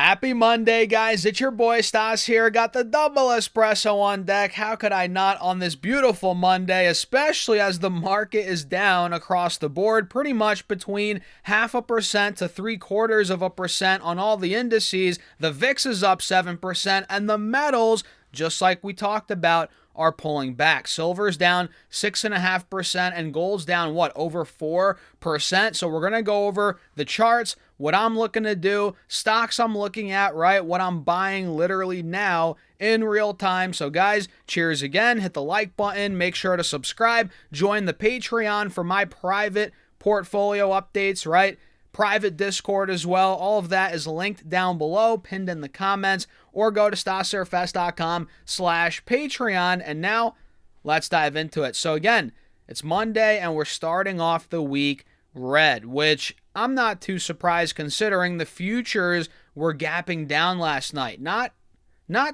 Happy Monday, guys. It's your boy Stas here. Got the double espresso on deck. How could I not on this beautiful Monday, especially as the market is down across the board, pretty much between 0.5% to 0.75% on all the indices. The VIX is up 7%, and the metals, just like we talked about, are pulling back. Silver's down 6.5%, and gold's down, over 4%. So we're going to go over the charts, what I'm looking to do, stocks I'm looking at, right? What I'm buying literally now in real time. So guys, cheers again. Hit the like button. Make sure to subscribe. Join the Patreon for my private portfolio updates, right? Private Discord as well. All of that is linked down below, pinned in the comments, or go to stassurfest.com/Patreon. And now let's dive into it. So again, it's Monday and we're starting off the week red, which I'm not too surprised considering the futures were gapping down last night. Not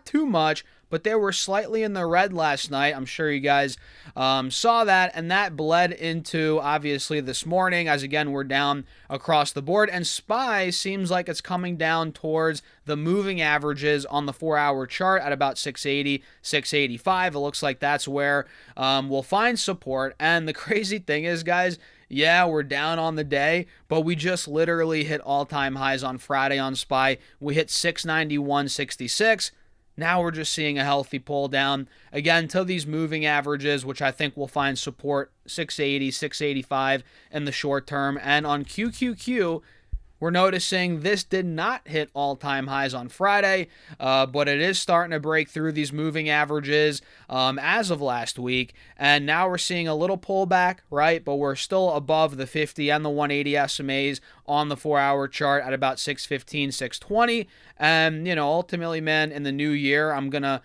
too much, but they were slightly in the red last night. I'm sure you guys saw that, and that bled into, obviously, this morning, as again, we're down across the board, and SPY seems like it's coming down towards the moving averages on the 4-hour chart at about 680, 685. It looks like that's where we'll find support, and the crazy thing is, guys, yeah, we're down on the day, but we just literally hit all-time highs on Friday on SPY. We hit 691.66. Now we're just seeing a healthy pull down, again, to these moving averages, which I think will find support 680, 685 in the short term. And on QQQ, we're noticing this did not hit all-time highs on Friday, but it is starting to break through these moving averages as of last week. And now we're seeing a little pullback, right? But we're still above the 50 and the 180 SMAs on the 4-hour chart at about 615, 620. And, ultimately, man, in the new year, I'm gonna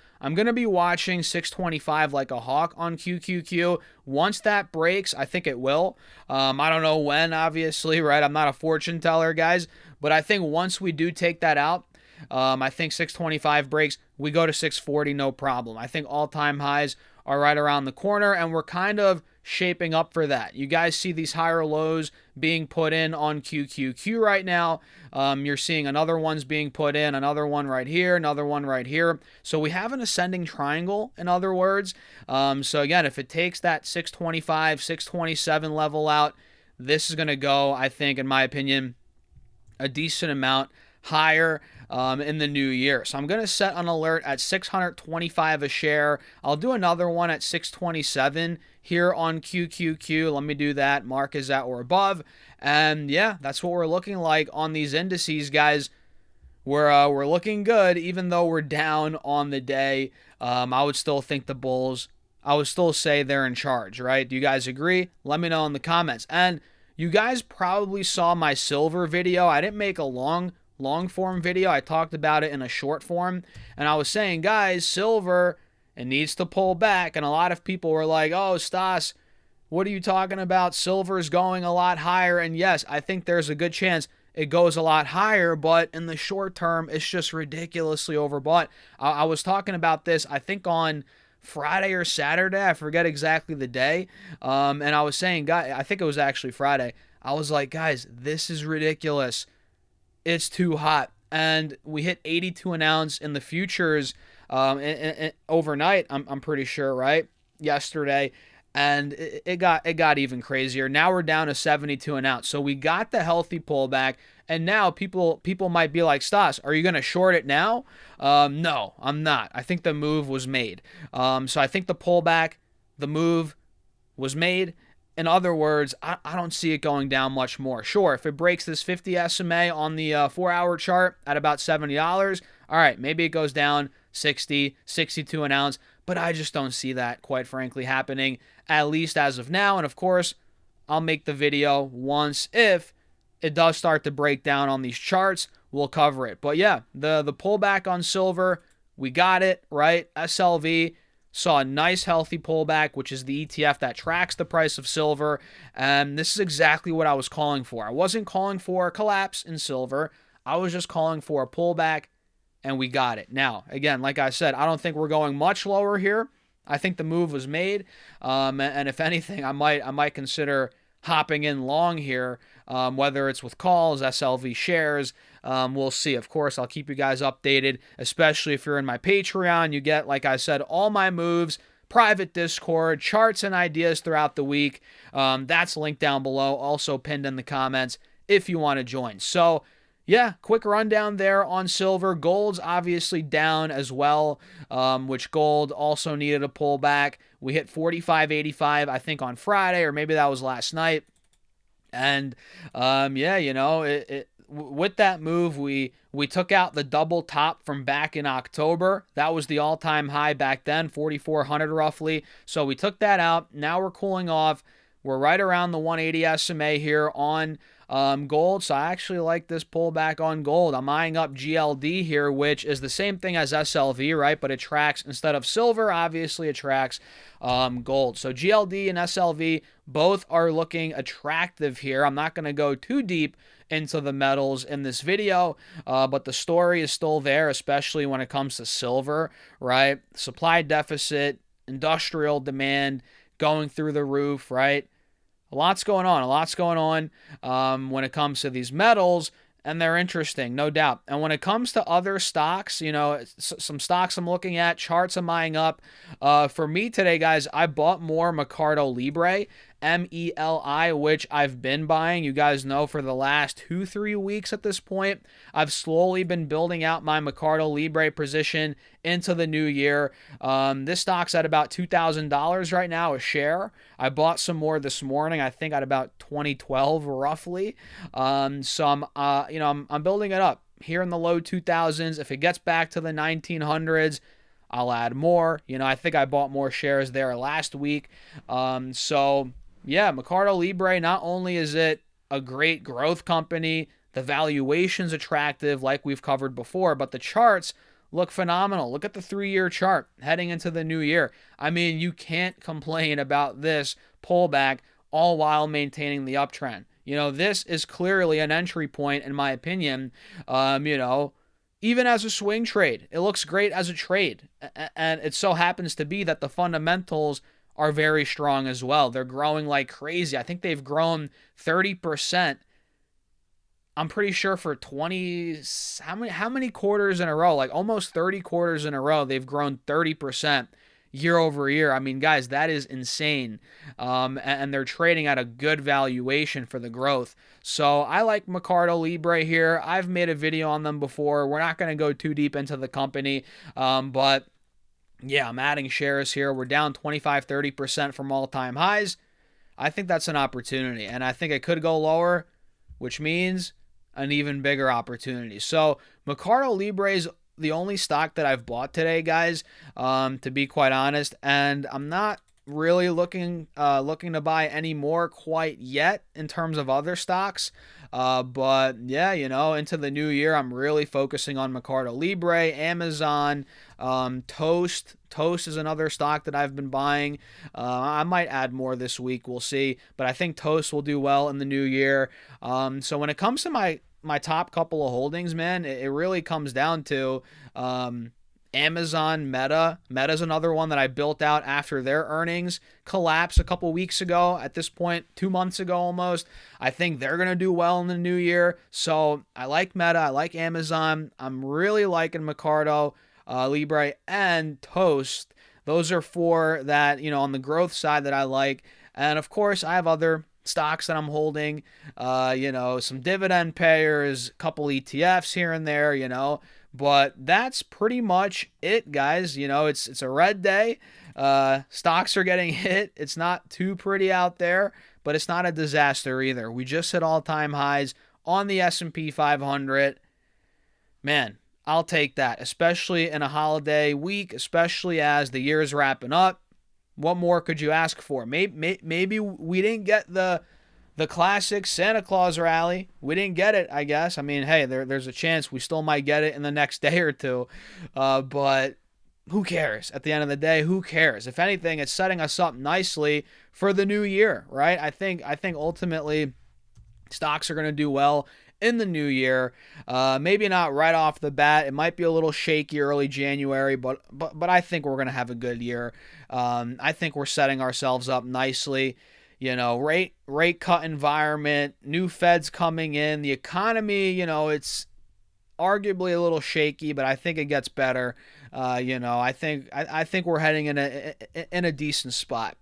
be watching 625 like a hawk on QQQ. Once that breaks, I think it will. I don't know when, obviously, right? I'm not a fortune teller, guys, but I think once we do take that out, I think 625 breaks, we go to 640, no problem. I think all-time highs are right around the corner, and we're kind of shaping up for that. You guys see these higher lows being put in on QQQ right now. You're seeing another one's being put in, another one right here, another one right here. So we have an ascending triangle, in other words. So again, if it takes that 625, 627 level out, this is going to go, I think, in my opinion, a decent amount higher in the new year. So I'm going to set an alert at 625 a share. I'll do another one at 627 here on QQQ. Let me do that. Mark is at or above. And yeah, that's what we're looking like on these indices, guys. We're looking good, even though we're down on the day. I would still think the bulls, I would still say they're in charge, right? Do you guys agree? Let me know in the comments. And you guys probably saw my silver video. I didn't make a long form video. I talked about it in a short form, and I was saying, guys, silver, it needs to pull back. And a lot of people were like, oh, Stas, what are you talking about? Silver's going a lot higher. And yes, I think there's a good chance it goes a lot higher, but in the short term, it's just ridiculously overbought. I was talking about this, I think, on Friday or Saturday. I forget exactly the day. And I was saying, guys, I think it was actually Friday. I was like, guys, this is ridiculous. It's too hot. And we hit 82 an ounce in the futures overnight, I'm pretty sure, right? Yesterday. And it got even crazier. Now we're down to 72 an ounce. So we got the healthy pullback. And now people might be like, Stas, are you going to short it now? No, I'm not. I think the move was made. So I think the pullback, the move was made. In other words, I don't see it going down much more. Sure, if it breaks this 50 SMA on the 4-hour chart at about $70, all right, maybe it goes down 60, 62 an ounce, but I just don't see that, quite frankly, happening, at least as of now. And of course, I'll make the video once if it does start to break down on these charts. We'll cover it. But yeah, the pullback on silver, we got it, right? SLV saw a nice healthy pullback, which is the ETF that tracks the price of silver. And this is exactly what I was calling for. I wasn't calling for a collapse in silver. I was just calling for a pullback, and we got it. Now, again, like I said, I don't think we're going much lower here. I think the move was made. And if anything, I might consider hopping in long here, whether it's with calls, SLV shares. We'll see. Of course, I'll keep you guys updated, especially if you're in my Patreon. You get, like I said, all my moves, private Discord, charts and ideas throughout the week. That's linked down below, also pinned in the comments if you want to join. So, yeah, quick rundown there on silver. Gold's obviously down as well, which gold also needed a pullback. We hit 45.85, I think, on Friday, or maybe that was last night. And, yeah, you know, with that move, we took out the double top from back in October. That was the all-time high back then, 4,400 roughly. So we took that out. Now we're cooling off. We're right around the 180 SMA here on gold, so I actually like this pullback on gold. I'm eyeing up GLD here, which is the same thing as SLV, right? But it tracks, instead of silver, obviously it tracks gold. So GLD and SLV both are looking attractive here. I'm not going to go too deep into the metals in this video, but the story is still there, especially when it comes to silver, right? Supply deficit, industrial demand going through the roof, right? A lot's going on when it comes to these metals, and they're interesting, no doubt. And when it comes to other stocks, you know, some stocks I'm looking at, charts I'm eyeing up. For me today, guys, I bought more Mercado Libre, MELI, which I've been buying. You guys know for the last 2-3 weeks at this point, I've slowly been building out my Mercado Libre position into the new year. This stock's at about $2,000 right now a share. I bought some more this morning, I think at about 2012 roughly. So I'm building it up here in the low 2000s. If it gets back to the 1900s, I'll add more. You know, I think I bought more shares there last week. So yeah, Mercado Libre, not only is it a great growth company, the valuation's attractive like we've covered before, but the charts look phenomenal. Look at the 3-year chart heading into the new year. I mean, you can't complain about this pullback all while maintaining the uptrend. You know, this is clearly an entry point, in my opinion. Even as a swing trade, it looks great as a trade. And it so happens to be that the fundamentals are very strong as well. They're growing like crazy. I think they've grown 30%. I'm pretty sure for 20, how many quarters in a row? Like almost 30 quarters in a row, they've grown 30% year over year. I mean, guys, that is insane. And they're trading at a good valuation for the growth. So I like Mercado Libre here. I've made a video on them before. We're not going to go too deep into the company, but yeah, I'm adding shares here. We're down 25-30% from all-time highs. I think that's an opportunity, and I think it could go lower, which means an even bigger opportunity. So Mercado Libre is the only stock that I've bought today, guys, to be quite honest, and I'm not really looking to buy any more quite yet in terms of other stocks. But yeah, you know, into the new year, I'm really focusing on Mercado Libre, Amazon, Toast. Toast is another stock that I've been buying. I might add more this week. We'll see. But I think Toast will do well in the new year. So when it comes to my top couple of holdings, man, it really comes down to Amazon, Meta. Meta's another one that I built out after their earnings collapse a couple weeks ago. At this point, 2 months ago almost. I think they're going to do well in the new year. So I like Meta. I like Amazon. I'm really liking Mercado Libre and Toast. Those are four that, you know, on the growth side that I like. And of course, I have other stocks that I'm holding, some dividend payers, a couple ETFs here and there, but that's pretty much it, guys. It's a red day. Stocks are getting hit. It's not too pretty out there, but it's not a disaster either. We just hit all-time highs on the S&P 500. Man, I'll take that, especially in a holiday week, especially as the year is wrapping up. What more could you ask for? Maybe we didn't get the classic Santa Claus rally. We didn't get it, I guess. I mean, hey, there's a chance we still might get it in the next day or two. But who cares? At the end of the day, who cares? If anything, it's setting us up nicely for the new year, right? I think ultimately stocks are going to do well in the new year. Maybe not right off the bat. It might be a little shaky early January, but I think we're going to have a good year. I think we're setting ourselves up nicely. rate cut environment, new feds coming in, the economy, it's arguably a little shaky, but I think it gets better. I think we're heading in a decent spot.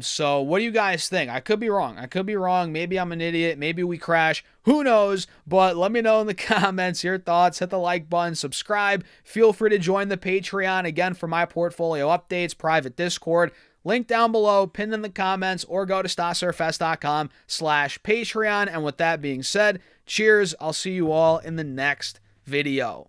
So what do you guys think? I could be wrong. Maybe I'm an idiot. Maybe we crash. Who knows? But let me know in the comments your thoughts. Hit the like button, subscribe. Feel free to join the Patreon again for my portfolio updates, private Discord. Link down below, pinned in the comments, or go to StockSurfS.com/Patreon. And with that being said, cheers. I'll see you all in the next video.